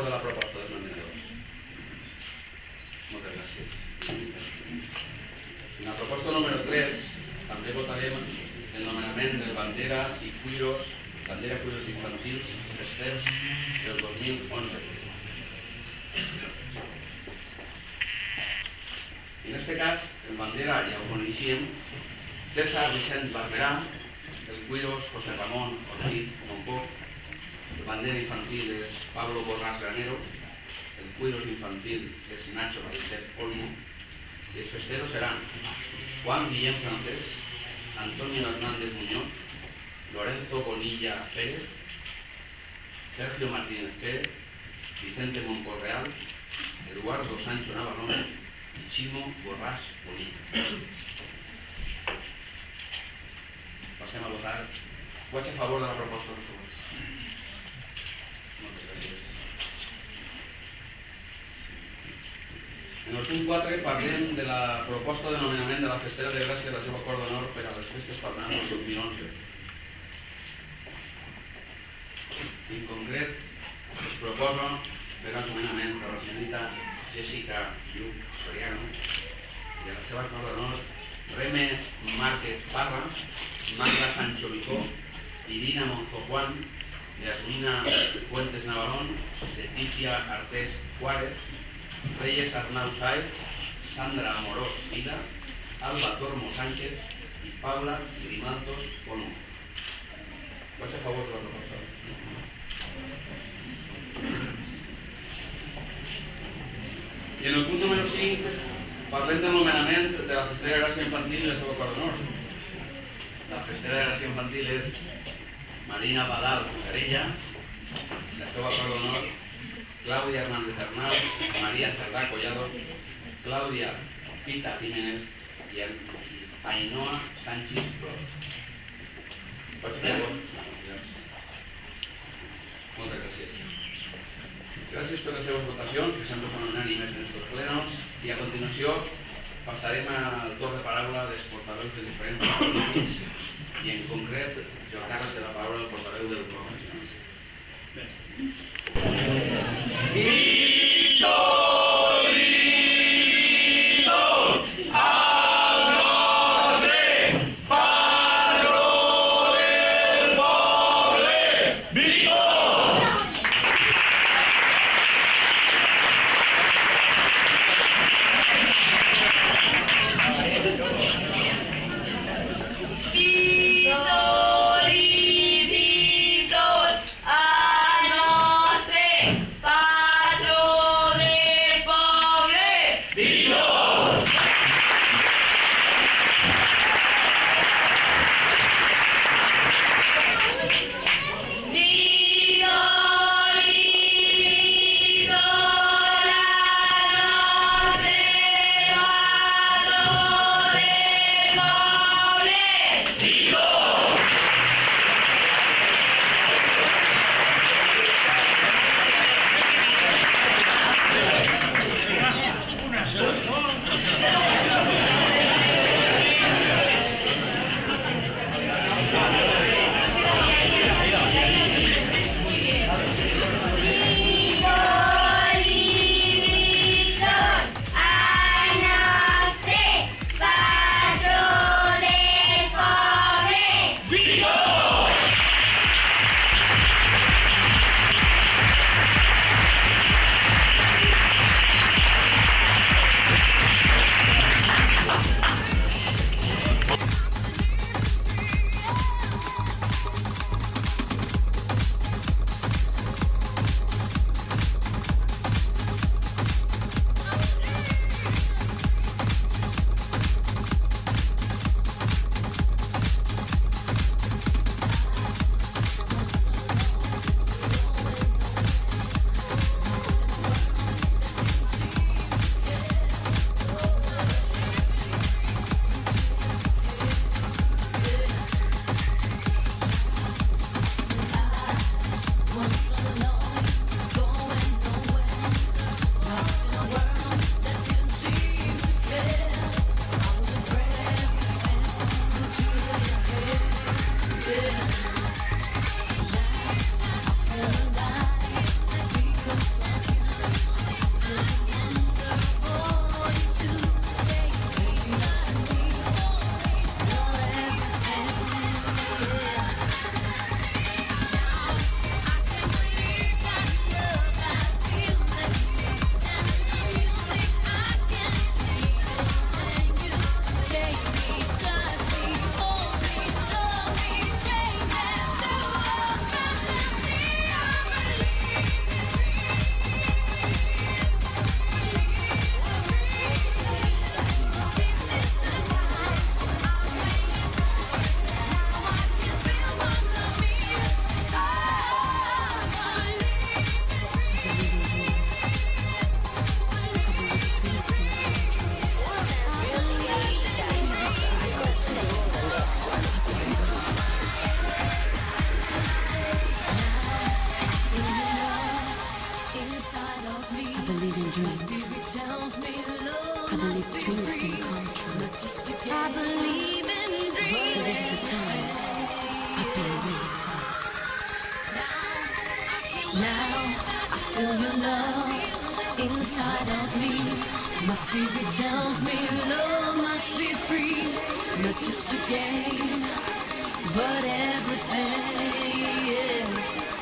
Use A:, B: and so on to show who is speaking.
A: de la proposta dels nominadors. Moltes gràcies. En la proposta número 3 també votarem el nomenament del Bandera i Cuiros, Bandera Cuiros Infantils Festers del 2011. En este cas, el Bandera ja ho coneixíem, César Vicent Barberà, el Cuiros José Ramón Ortiz Moncó, el Bandera Infantil és Pablo Borràs Granero, el Cuiros Infantil és Nacho Balicet Olmo, y els festeros seran Juan Guillem Francés, Antonio Hernández Muñoz, Lorenzo Bonilla Pérez, Sergio Martínez Pérez, Vicente Moncorreal, Eduardo Sancho Navarrón y Chimo Borràs Bonilla. Passem a votar. Vots a favor de la proposta, per favor. Moltes gràcies. En el punt 4 parlem de la proposta de nomenament de la Festera de Gràcia i la seva acord d'honor per a les festes patronals del 2011. En concret, es proposa per al nomenament de la senyorita Jessica Lluc Soriano i a la seva acord d'honor Reme Márquez Parra, Magda Sancho Vicó, Irina Monzo Juan, Yasmina Fuentes Navarón, Leticia Artés Juárez, Reyes Arnau Saez, Sandra Amorós Vila, Alba Tormo Sánchez y Paula Grimaldos Bono. Vots a favor de la proposta. I en el punt número 5 parlem del nomenament de la Festera de Gràcia Infantil i la seva acord d'honor. La Festera de Gràcia Infantil és Marina Badal Garella, la seva acord d'honor Claudia Hernández Arnal, María Cerdá Collado, Claudia Pita Jiménez y Ainhoa Sánchez Flores. Por favor. Moltes gràcies. Gràcies per les seves votacions, que sempre són unànimes en estos plenos, i a continuació passarem al torn de paraula dels portaveus de diferents grups polítics i en concret jo Carles de la paraula al portaveu del Grup Nacionalista.
B: Vito, feel your love inside of me. My spirit tells me love must be free, not just a game, but everything. Yeah.